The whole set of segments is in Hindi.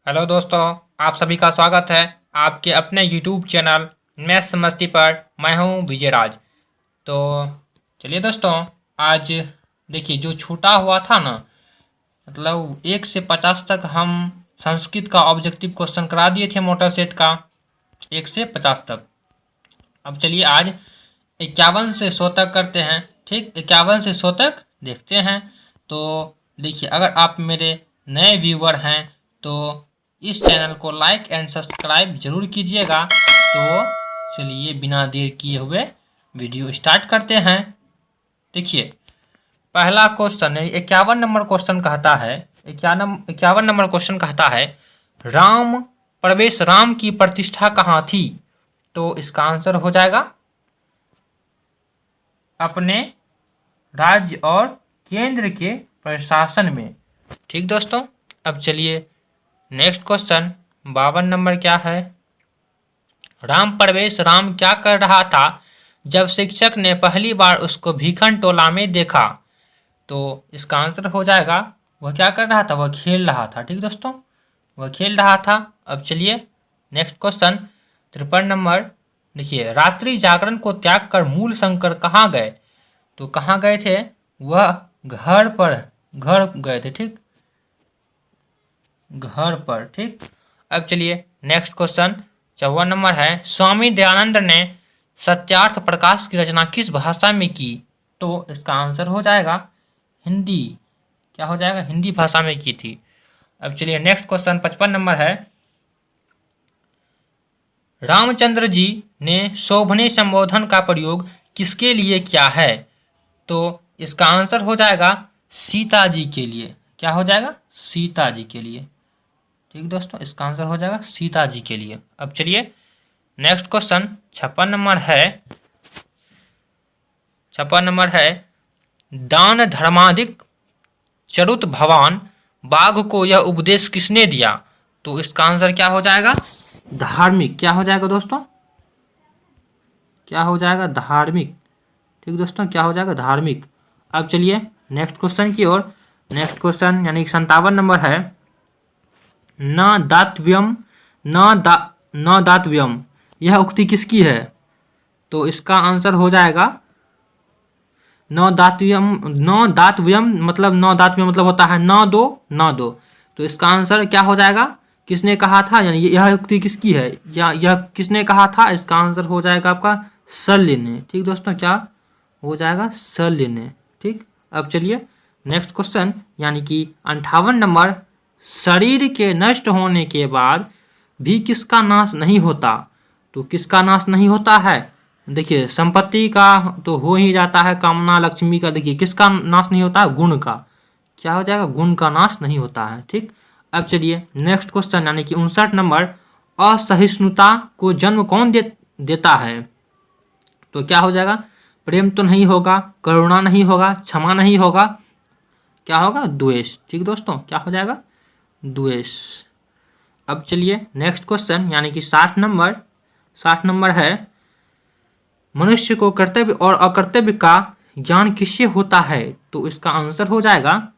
हेलो दोस्तों, आप सभी का स्वागत है आपके अपने यूट्यूब चैनल मैथ्स मस्ती पर। मैं हूं विजय राज। तो चलिए दोस्तों, आज देखिए जो छूटा हुआ था ना, मतलब 1 से 50 तक हम संस्कृत का ऑब्जेक्टिव क्वेश्चन करा दिए थे मोटर सेट का, 1 से 50 तक। अब चलिए आज 51 से 100 तक करते हैं। ठीक, 51 से 100 तक देखते हैं। तो देखिए, अगर आप मेरे नए व्यूवर हैं तो इस चैनल को लाइक एंड सब्सक्राइब जरूर कीजिएगा। तो चलिए बिना देर किए हुए वीडियो स्टार्ट करते हैं। देखिए, पहला क्वेश्चन है 51 नंबर क्वेश्चन कहता है, 51 नंबर क्वेश्चन कहता है, राम प्रवेश राम की प्रतिष्ठा कहाँ थी? तो इसका आंसर हो जाएगा अपने राज्य और केंद्र के प्रशासन में। ठीक दोस्तों, अब चलिए नेक्स्ट क्वेश्चन 52 नंबर क्या है? राम प्रवेश राम क्या कर रहा था जब शिक्षक ने पहली बार उसको भीखन टोला में देखा? तो इसका आंसर हो जाएगा वह क्या कर रहा था, वह खेल रहा था। ठीक दोस्तों, वह खेल रहा था। अब चलिए नेक्स्ट क्वेश्चन 53 नंबर। देखिए, रात्रि जागरण को त्याग कर मूल शंकर कहाँ गए? तो कहाँ गए थे? वह घर गए थे। ठीक, घर पर। ठीक, अब चलिए नेक्स्ट क्वेश्चन 54 नंबर है, स्वामी दयानंद ने सत्यार्थ प्रकाश की रचना किस भाषा में की? तो इसका आंसर हो जाएगा हिंदी। क्या हो जाएगा? हिंदी भाषा में की थी। अब चलिए नेक्स्ट क्वेश्चन 55 नंबर है, रामचंद्र जी ने शोभने संबोधन का प्रयोग किसके लिए किया है? तो इसका आंसर हो जाएगा सीता जी के लिए। क्या हो जाएगा? सीता जी के लिए। ठीक दोस्तों, इसका आंसर हो जाएगा सीता जी के लिए। अब चलिए नेक्स्ट क्वेश्चन 56 नंबर है, 56 नंबर है, दान धर्माधिक चरुत भवान बाघ को यह उपदेश किसने दिया? तो इसका आंसर क्या हो जाएगा? धार्मिक। क्या हो जाएगा दोस्तों? क्या हो जाएगा? धार्मिक। ठीक दोस्तों, क्या हो जाएगा? धार्मिक। अब चलिए नेक्स्ट क्वेश्चन की ओर। नेक्स्ट क्वेश्चन यानी 57 नंबर है, न दातव्यम न दातव्यम यह उक्ति किसकी है? तो इसका आंसर हो जाएगा न दातव्यम मतलब होता है न दो। तो इसका आंसर क्या हो जाएगा? किसने कहा था, यानी यह उक्ति किसकी है या यह किसने कहा था? इसका आंसर हो जाएगा आपका शल्य ने। ठीक दोस्तों, क्या हो जाएगा? शल्य ने। ठीक, अब चलिए नेक्स्ट क्वेश्चन यानी कि 58 नंबर, शरीर के नष्ट होने के बाद भी किसका नाश नहीं होता? तो किसका नाश नहीं होता है? देखिए, संपत्ति का तो हो ही जाता है, कामना लक्ष्मी का। देखिए, किसका नाश नहीं होता है? गुण का। क्या हो जाएगा? गुण का नाश नहीं होता है। ठीक, अब चलिए नेक्स्ट क्वेश्चन यानी कि 59 नंबर, असहिष्णुता को जन्म कौन देता है? तो क्या हो जाएगा? प्रेम तो नहीं होगा, करुणा नहीं होगा, क्षमा नहीं होगा, क्या होगा? द्वेष। ठीक दोस्तों, क्या हो जाएगा? द्वेष। अब चलिए नेक्स्ट क्वेश्चन यानी कि 60 नंबर है, मनुष्य को कर्तव्य और अकर्तव्य का ज्ञान किससे होता है? तो इसका आंसर हो जाएगा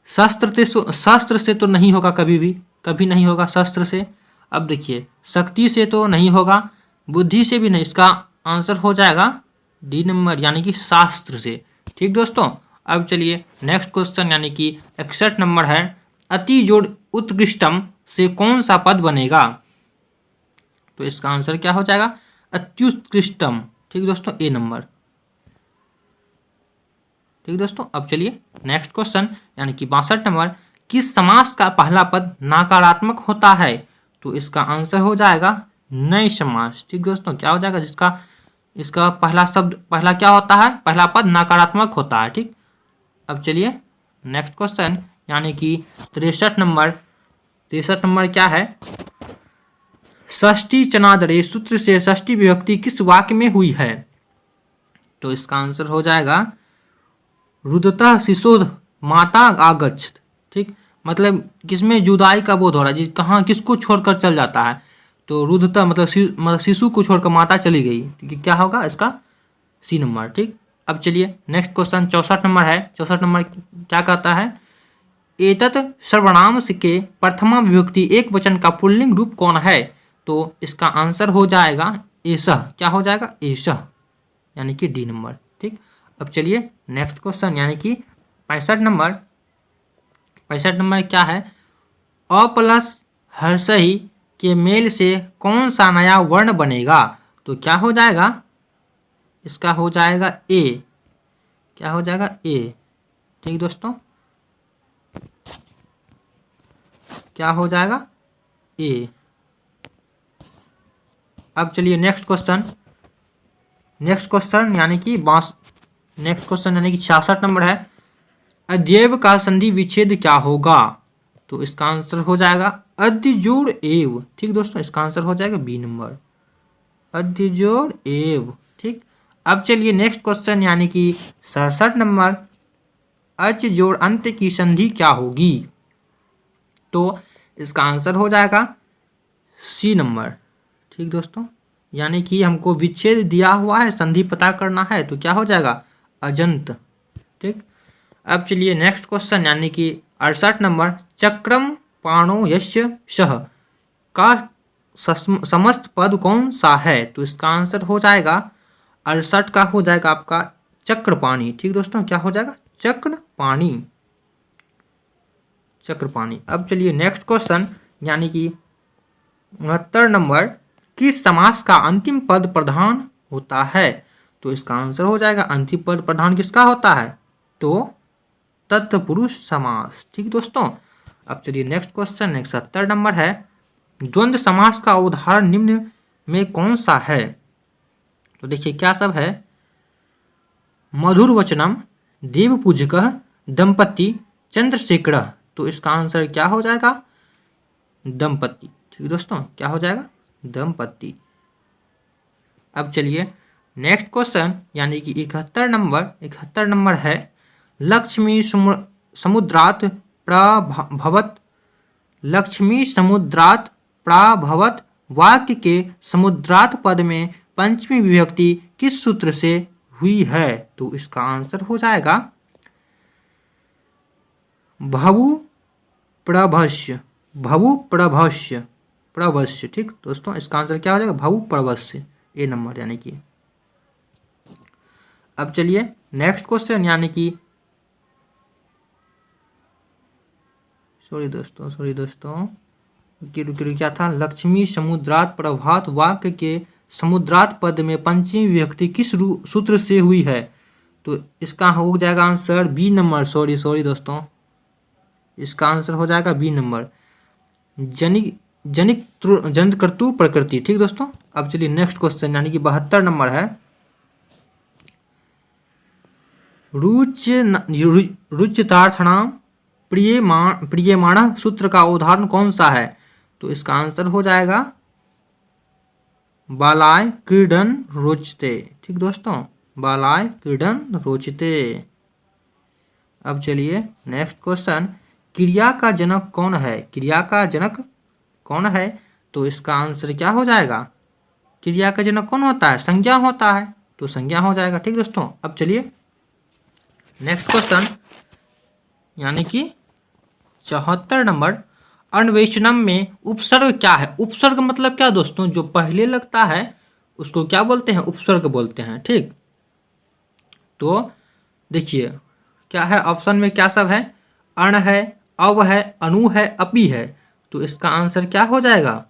शस्त्र से तो नहीं होगा, कभी नहीं होगा शस्त्र से। अब देखिए, शक्ति से तो नहीं होगा, बुद्धि से भी नहीं। इसका आंसर हो जाएगा डी नंबर यानी कि शास्त्र से। ठीक दोस्तों, अब चलिए नेक्स्ट क्वेश्चन यानी कि 61 नंबर है, अति जोड़ उत्कृष्टम से कौन सा पद बनेगा? तो इसका आंसर क्या हो जाएगा? अत्युत्कृष्टम। ठीक दोस्तों, ए नंबर। ठीक दोस्तों, अब चलिए नेक्स्ट क्वेश्चन यानी कि 62 नंबर, किस समास का पहला पद नकारात्मक होता है? तो इसका आंसर हो जाएगा नए समास। ठीक दोस्तों, क्या हो जाएगा? जिसका इसका पहला क्या होता है? पहला पद नकारात्मक होता है। ठीक, अब चलिए नेक्स्ट क्वेश्चन यानी कि 63 नंबर क्या है, षष्ठी चनादरे सूत्र से षष्ठी विभक्ति किस वाक्य में हुई है? तो इसका आंसर हो जाएगा रुदतः शिशोध माता आगच्छ। ठीक, मतलब किसमें जुदाई का बोध हो रहा है, कहाँ किसको छोड़कर चल जाता है? तो रुदतः मतलब शिशु को छोड़कर माता चली गई। तो क्या होगा इसका? See number. ठीक, अब चलिए नेक्स्ट क्वेश्चन 64 नंबर है। 64 नंबर क्या कहता है, एतत् सर्वनाम के प्रथमा विभक्ति एक वचन का पुल्लिंग रूप कौन है? तो इसका आंसर हो जाएगा एषः। क्या हो जाएगा? एषः, यानी कि डी नंबर। ठीक, अब चलिए नेक्स्ट क्वेश्चन यानी कि 65 नंबर। 65 नंबर क्या है? अ प्लस हर्षही के मेल से कौन सा नया वर्ण बनेगा? तो क्या हो जाएगा? इसका हो जाएगा ए। क्या हो जाएगा? ए। ठीक दोस्तों, क्या हो जाएगा? ए। अब चलिए नेक्स्ट क्वेश्चन यानी कि 66 नंबर है। अद्यैव का संधि विच्छेद क्या होगा? तो इसका आंसर हो जाएगा अद्य जोड़ एव। ठीक दोस्तों, इसका आंसर हो जाएगा बी नंबर, अद्य जोड़ एव। ठीक, अब चलिए नेक्स्ट क्वेश्चन यानी कि 67 नंबर। अच जोड़ अंत की संधि क्या होगी? तो इसका आंसर हो जाएगा सी नंबर। ठीक दोस्तों, यानी कि हमको विच्छेद दिया हुआ है, संधि पता करना है, तो क्या हो जाएगा? अजंत। ठीक, अब चलिए नेक्स्ट क्वेश्चन यानी कि 68 नंबर। चक्रम पाणो यस्य सह का समस्त पद कौन सा है? तो इसका आंसर हो जाएगा 68 का हो जाएगा आपका चक्रपाणी। ठीक दोस्तों, क्या हो जाएगा? चक्रपाणी, चक्रपाणी। अब चलिए नेक्स्ट क्वेश्चन यानी कि 69 नंबर। किस समास का अंतिम पद प्रधान होता है? तो इसका आंसर हो जाएगा अंतिम पद प्रधान किसका होता है? तो तत्पुरुष समास। ठीक दोस्तों, अब चलिए नेक्स्ट क्वेश्चन 71 नंबर है। द्वंद्व समास का उदाहरण निम्न में कौन सा है? तो देखिए क्या सब है। मधुर वचनम, देवपूजकः, दंपति, चंद्रशेखर। तो इसका आंसर क्या हो जाएगा? दंपति। ठीक दोस्तों, क्या हो जाएगा? दंपति। अब चलिए नेक्स्ट क्वेश्चन यानी कि 71 नंबर है। लक्ष्मी समुद्रात प्रभवत, लक्ष्मी समुद्रात प्रभवत वाक्य के समुद्रात पद में पंचमी विभक्ति किस सूत्र से हुई है? तो इसका आंसर हो जाएगा भवु प्रभस्य, भवु प्रभस्य, प्रवस्य। ठीक दोस्तों, इसका आंसर क्या हो जाएगा? भवु प्रवस्य, ए नंबर यानी कि। अब चलिए नेक्स्ट क्वेश्चन यानी कि सॉरी दोस्तों क्या था? लक्ष्मी समुद्रात प्रभात वाक्य के समुद्रात पद में पंचमी विभक्ति किस सूत्र से हुई है? तो इसका हो जाएगा आंसर बी नंबर। सॉरी दोस्तों, इसका आंसर हो जाएगा बी नंबर, जनितकर्तु प्रकृति। ठीक दोस्तों, अब चलिए नेक्स्ट क्वेश्चन यानी कि 72 नंबर है। रुच्यतार्थनाम प्रियमाण सूत्र का उदाहरण कौन सा है? तो इसका आंसर हो जाएगा बालाय क्रीडन रोचते। ठीक दोस्तों, बालाय क्रीडन रोचते। अब चलिए नेक्स्ट क्वेश्चन। क्रिया का जनक कौन है? क्रिया का जनक कौन है? तो इसका आंसर क्या हो जाएगा? क्रिया का जनक कौन होता है? संज्ञा होता है, तो संज्ञा हो जाएगा। ठीक दोस्तों, अब चलिए नेक्स्ट क्वेश्चन यानी कि 74 नंबर। अन्वेषणम में उपसर्ग क्या है? उपसर्ग मतलब क्या दोस्तों? जो पहले लगता है उसको क्या बोलते हैं? उपसर्ग बोलते हैं। ठीक, तो देखिए क्या है ऑप्शन में, क्या सब है? अण है, अव है, अनु है, अपि है। तो इसका आंसर क्या हो जाएगा?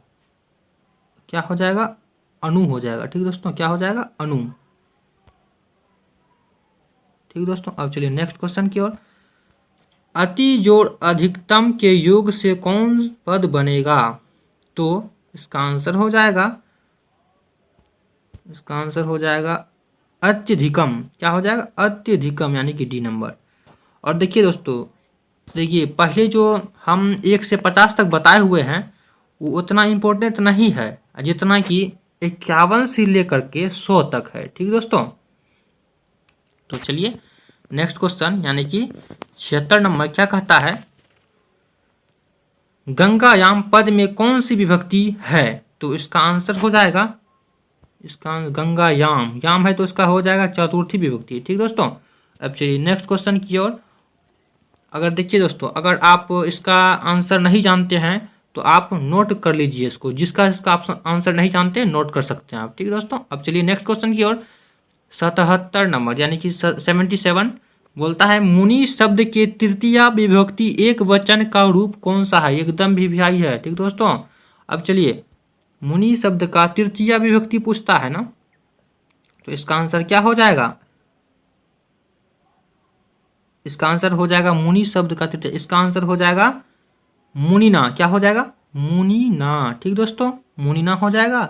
क्या हो जाएगा? अनु हो जाएगा। ठीक दोस्तों, क्या हो जाएगा? अनु। ठीक दोस्तों, अब चलिए नेक्स्ट क्वेश्चन की ओर। अति जोड़ अधिकतम के योग से कौन पद बनेगा? तो इसका आंसर हो जाएगा अत्यधिकम। क्या हो जाएगा? अत्यधिकम, यानी कि डी नंबर। और देखिए दोस्तों, देखिए पहले जो हम 1 से 50 तक बताए हुए हैं वो उतना इम्पोर्टेंट नहीं है जितना कि 51 से लेकर के 100 तक है। ठीक दोस्तों, तो चलिए नेक्स्ट क्वेश्चन यानी कि 76 नंबर क्या कहता है? गंगायाम पद में कौन सी विभक्ति है? तो इसका आंसर हो जाएगा, इसका गंगायाम, याम है तो इसका हो जाएगा चतुर्थी विभक्ति। ठीक दोस्तों, अब चलिए नेक्स्ट क्वेश्चन की ओर। अगर देखिए दोस्तों, अगर आप इसका आंसर नहीं जानते हैं तो आप नोट कर लीजिए इसको, जिसका इसका आप आंसर नहीं जानते नोट कर सकते हैं आप। ठीक है दोस्तों, अब चलिए नेक्स्ट क्वेश्चन की ओर। 77 नंबर यानी कि 77 बोलता है, मुनि शब्द के तृतीया विभक्ति एक वचन का रूप कौन सा है? एकदम वीवीआई है। ठीक दोस्तों, अब चलिए मुनि शब्द का तृतीया विभक्ति पूछता है ना, तो इसका आंसर क्या हो जाएगा? इसका आंसर हो जाएगा मुनि शब्द का तृतीय, इसका आंसर हो जाएगा मुनिना। क्या हो जाएगा? मुनिना। ठीक दोस्तों, मुनिना हो जाएगा।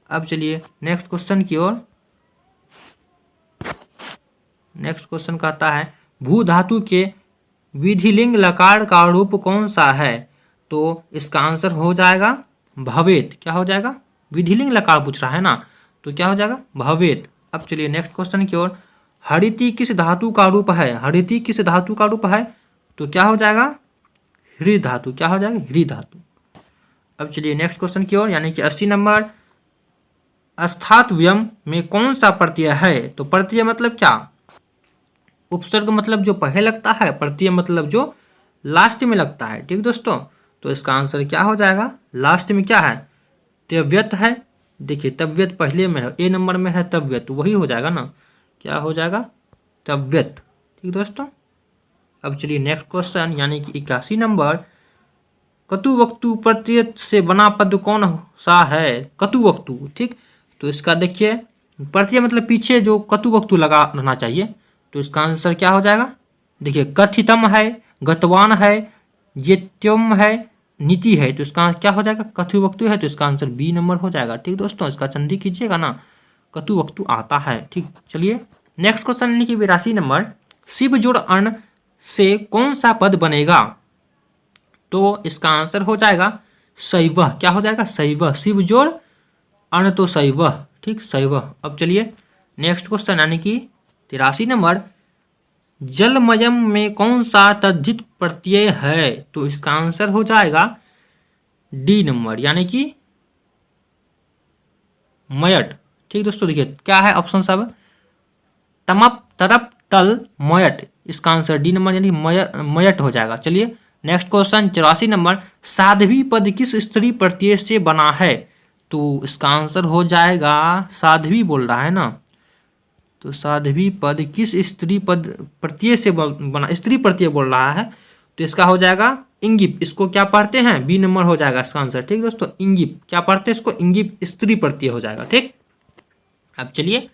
अब चलिए नेक्स्ट क्वेश्चन की ओर। नेक्स्ट क्वेश्चन कहता है, भू धातु के विधिलिंग लकार का रूप कौन सा है? तो इसका आंसर हो जाएगा भवेत। क्या हो जाएगा? विधिलिंग लकार पूछ रहा है ना, तो क्या हो जाएगा? भवेत। अब चलिए नेक्स्ट क्वेश्चन की ओर। हरिति किस धातु का रूप है? हरिति किस धातु का रूप है? तो क्या हो जाएगा? हृ धातु। क्या हो जाएगा? हृ धातु। अब चलिए नेक्स्ट क्वेश्चन की ओर, यानी कि 80 नंबर। अस्थातव्यम में कौन सा प्रत्यय है? तो प्रत्यय मतलब क्या? उपसर्ग मतलब जो पहले लगता है, प्रत्यय मतलब जो लास्ट में लगता है। ठीक दोस्तों, तो इसका आंसर क्या हो जाएगा? लास्ट में क्या है? तव्यत है। देखिए तव्यत पहले में है, ए नंबर में है तव्यत, वही हो जाएगा ना। क्या हो जाएगा? तव्यत। ठीक दोस्तों, अब चलिए नेक्स्ट क्वेश्चन, यानी कि 81 नंबर। कतुवक्तु प्रत्यय से बना पद कौन सा है? कतुवक्तु। ठीक, तो इसका देखिए प्रत्यय मतलब पीछे जो कतुवक्तु लगा रहना चाहिए, तो इसका आंसर क्या हो जाएगा? देखिए कथितम है, गतवान है, जेत्यम है, नीति है, तो इसका क्या हो जाएगा? कतुवक्तु है, तो इसका आंसर बी नंबर हो जाएगा। ठीक दोस्तों, इसका संधि कीजिएगा ना, कतुवक्तु आता है। ठीक, चलिए नेक्स्ट क्वेश्चन यानी कि 82 नंबर। शिव जोड़ अर्ण से कौन सा पद बनेगा? तो इसका आंसर हो जाएगा शैव। क्या हो जाएगा? शैव। शिव जोड़ अर्ण तो शैव। ठीक, शैव। अब चलिए नेक्स्ट क्वेश्चन यानी कि 83 नंबर। जलमयम में कौन सा तद्धित प्रत्यय है? तो इसका आंसर हो जाएगा डी नंबर, यानी कि मयट। ठीक दोस्तों, देखिए क्या है ऑप्शन सब? तमप, तरप, तल, मयट। इसका आंसर डी नंबर यानी मयट हो जाएगा। चलिए नेक्स्ट क्वेश्चन 84 नंबर। साध्वी पद किस स्त्री प्रत्यय से बना है? तो इसका आंसर हो जाएगा साध्वी बोल रहा है ना, तो साध्वी पद किस स्त्री पद प्रत्यय से बना? स्त्री प्रत्यय बोल रहा है, तो इसका हो जाएगा इंगिप। इसको क्या पढ़ते हैं? बी नंबर हो जाएगा इसका आंसर। ठीक दोस्तों, इंगिप क्या पढ़ते हैं इसको? इंगिप स्त्री प्रत्यय हो जाएगा। ठीक, अब चलिए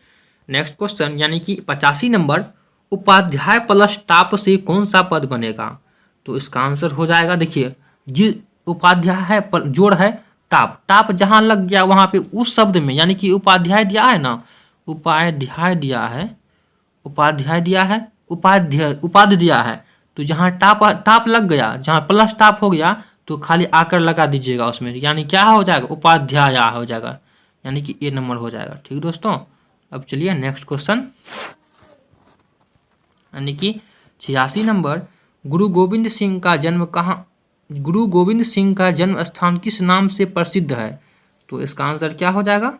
नेक्स्ट क्वेश्चन यानी कि 85 नंबर। उपाध्याय प्लस टाप से कौन सा पद बनेगा? तो इसका आंसर हो जाएगा, देखिए जी उपाध्याय है पर जोड़ है टाप, टाप जहां लग गया वहां पे उस शब्द में, यानी कि उपाध्याय दिया है ना, उपाध्याय दिया है, उपाध्याय दिया है, उपाध्याय उपाधि दिया है, तो जहां टाप टाप लग गया, जहां प्लस टाप हो गया, तो खाली आकर लगा दीजिएगा उसमें, यानी क्या हो जाएगा? उपाध्याय हो जाएगा, यानी कि ए नंबर हो जाएगा। ठीक दोस्तों, अब चलिए नेक्स्ट क्वेश्चन यानी कि 86 नंबर। गुरु गोविंद सिंह का जन्म कहाँ? गुरु गोविंद सिंह का जन्म स्थान किस नाम से प्रसिद्ध है? तो इसका आंसर क्या हो जाएगा?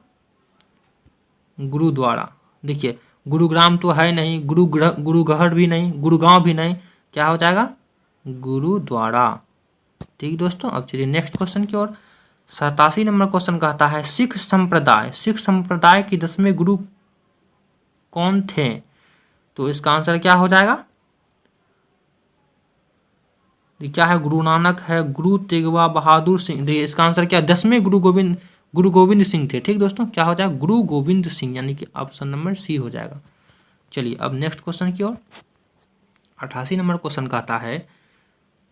गुरुद्वारा। देखिए गुरुग्राम तो है नहीं, गुरुगढ़ भी नहीं, गुरुगांव भी नहीं, क्या हो जाएगा? गुरुद्वारा। ठीक दोस्तों, अब चलिए नेक्स्ट क्वेश्चन की ओर। 87 नंबर क्वेश्चन कहता है, सिख संप्रदाय के 10वें गुरु कौन थे? तो इसका आंसर क्या हो जाएगा? क्या है? गुरु नानक है, गुरु तेगवा बहादुर सिंह। इसका आंसर क्या? 10वें गुरु गोविंद सिंह थे। ठीक दोस्तों, क्या हो जाएगा? गुरु गोविंद सिंह, यानी कि ऑप्शन नंबर सी हो जाएगा। चलिए अब नेक्स्ट क्वेश्चन की ओर। 88 नंबर क्वेश्चन कहता है,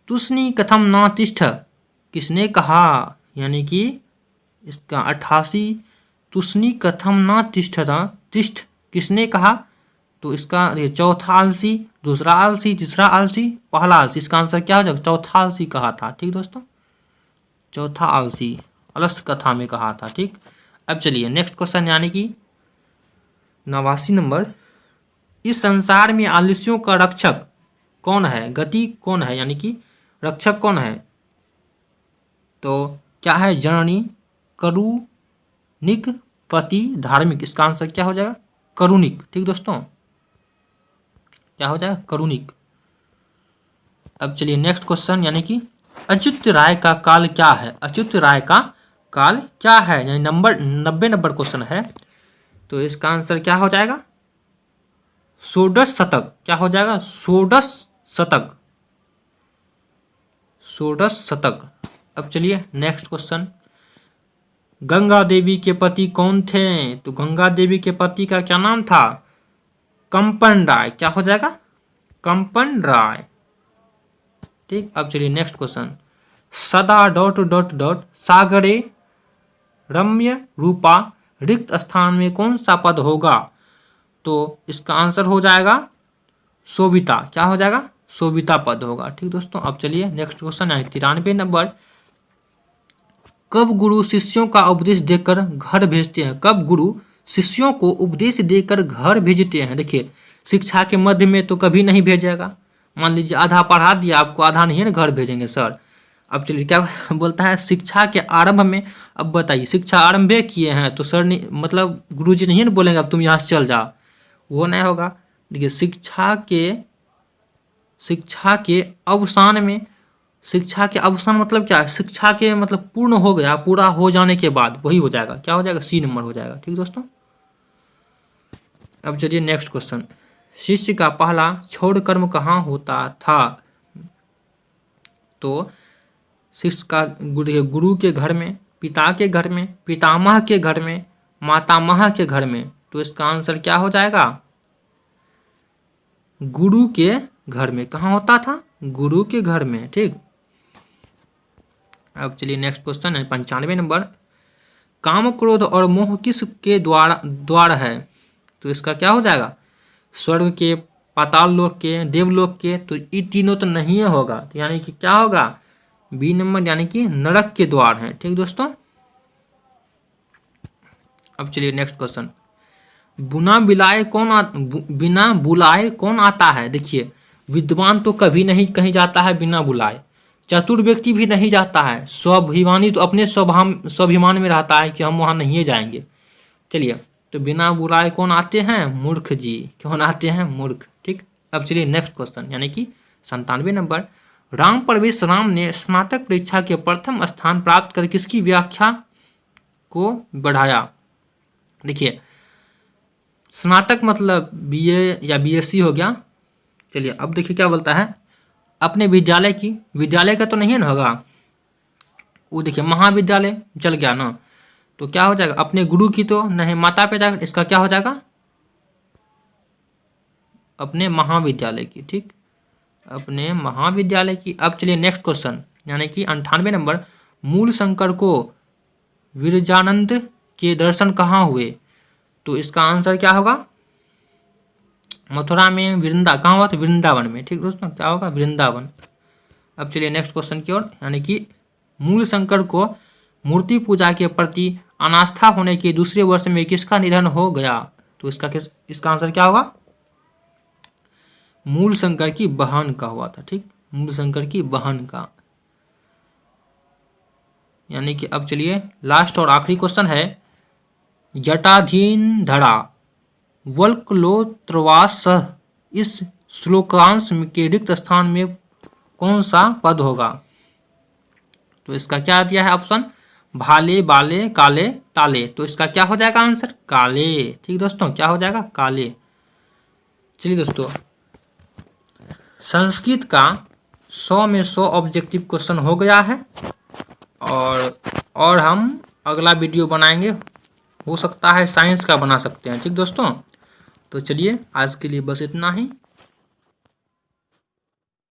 तुष्णि कथम न तिष्ठ किसने कहा? यानी कि इसका 88 तुष्णि कथम न तिष्ठ किसने कहा? तो इसका चौथा आलसी, दूसरा आलसी, तीसरा आलसी, पहला आलसी। इसका आंसर क्या हो जाएगा? चौथा आलसी कहा था। ठीक दोस्तों, चौथा आलसी अलस कथा में कहा था। ठीक, अब चलिए नेक्स्ट क्वेश्चन यानी कि 89 नंबर। इस संसार में आलस्यों का रक्षक कौन है? गति कौन है, यानी कि रक्षक कौन है? तो क्या है? जननी, करुणिक, पति, धार्मिक। इसका आंसर क्या हो जाएगा? करुणिक। ठीक दोस्तों, क्या हो जाएगा? करुणिक। अब चलिए नेक्स्ट क्वेश्चन, यानी कि अच्युत राय का काल क्या है? अच्युत राय का काल क्या है? यानी 90 नंबर क्वेश्चन है। तो इसका आंसर क्या हो जाएगा? षोडश शतक। क्या हो जाएगा? षोडश शतक। षोडश शतक। अब चलिए नेक्स्ट क्वेश्चन, गंगा देवी के पति कौन थे? तो गंगा देवी के पति का क्या नाम था? कंपन राय। क्या हो जाएगा? कंपन राय। ठीक। अब चलिए नेक्स्ट क्वेश्चन, सदा ... सागरे रम्य रूपा रिक्त स्थान में कौन सा पद होगा? तो इसका आंसर हो जाएगा शोभिता। क्या हो जाएगा? शोभिता पद होगा। ठीक दोस्तों। अब चलिए नेक्स्ट क्वेश्चन है 93 नंबर, कब गुरु शिष्यों का उपदेश देकर घर भेजते हैं? कब गुरु शिष्यों को उपदेश देकर घर भेजते हैं? देखिए, शिक्षा के मध्य में तो कभी नहीं भेजेगा। मान लीजिए आधा पढ़ा दिया आपको, आधा नहीं है ना, घर भेजेंगे सर। अब चलिए क्या बोलता है, शिक्षा के आरंभ में। अब बताइए, शिक्षा आरंभ किए हैं तो सर नहीं, मतलब गुरुजी नहीं ना बोलेंगे अब तुम यहाँ से चल जाओ, वो नहीं होगा। देखिए, शिक्षा के अवसान में, शिक्षा के अवसान मतलब क्या है? शिक्षा के मतलब पूर्ण हो गया, पूरा हो जाने के बाद वही हो जाएगा। क्या हो जाएगा? सी नंबर हो जाएगा। ठीक दोस्तों। अब चलिए नेक्स्ट क्वेश्चन, शिष्य का पहला छोड़ कर्म कहाँ होता था? तो शिष्य का गुरु के घर में, पिता के घर में, पितामह के घर में, मातामह के घर में। तो इसका आंसर क्या हो जाएगा? गुरु के घर में। कहाँ होता था? गुरु के घर में। ठीक। अब चलिए नेक्स्ट क्वेश्चन है 95 नंबर, काम क्रोध और मोह किस के द्वार है? तो इसका क्या हो जाएगा? स्वर्ग के, पाताल लोक के, देवलोक के। तो ये तीनों तो नहीं होगा, तो यानी कि क्या होगा? बी नंबर, यानी कि नरक के द्वार है। ठीक दोस्तों। अब चलिए नेक्स्ट क्वेश्चन, बिना बुलाए कौन आता है? देखिए, विद्वान तो कभी नहीं कहीं जाता है बिना बुलाए, चतुर व्यक्ति भी नहीं जाता है, स्वाभिमानी तो अपने स्वाभिमान में रहता है कि हम वहाँ नहीं जाएंगे। चलिए, तो बिना बुलाए कौन आते हैं? मूर्ख जी। कौन आते हैं? मूर्ख। ठीक। अब चलिए नेक्स्ट क्वेश्चन, यानी कि 97 नंबर, राम प्रवेश राम ने स्नातक परीक्षा के प्रथम स्थान प्राप्त कर किसकी व्याख्या को बढ़ाया? देखिए, स्नातक मतलब बीए या बीएससी हो गया। चलिए अब देखिए क्या बोलता है, अपने विद्यालय की, विद्यालय का तो नहीं है ना होगा, वो देखिए महाविद्यालय चल गया ना, तो क्या हो जाएगा? अपने गुरु की तो नहीं, माता पिता, इसका क्या हो जाएगा? अपने महाविद्यालय की। ठीक, अपने महाविद्यालय की। अब चलिए नेक्स्ट क्वेश्चन, यानी कि 98 नंबर, मूल शंकर को विरजानंद के दर्शन कहाँ हुए? तो इसका आंसर क्या होगा? मथुरा में, कहाँ हुआ? तो वृंदावन में। ठीक दोस्तों, क्या होगा? वृंदावन। अब चलिए नेक्स्ट क्वेश्चन की ओर, यानी कि मूल शंकर को मूर्ति पूजा के प्रति अनास्था होने के दूसरे वर्ष में किसका निधन हो गया? तो इसका आंसर क्या होगा? मूल शंकर की बहन का हुआ था। ठीक, मूल शंकर की बहन का। यानी कि अब चलिए लास्ट और आखिरी क्वेश्चन है, जटाधीन धड़ा वल्कलोत्रवास, इस श्लोकांश के रिक्त स्थान में कौन सा पद होगा? तो इसका क्या दिया है ऑप्शन? भाले, बाले, काले, ताले। तो इसका क्या हो जाएगा आंसर? काले। ठीक दोस्तों, क्या हो जाएगा? काले। चलिए दोस्तों, संस्कृत का 100 में 100 ऑब्जेक्टिव क्वेश्चन हो गया है, और हम अगला वीडियो बनाएंगे, हो सकता है साइंस का बना सकते हैं। ठीक दोस्तों, तो चलिए आज के लिए बस इतना ही।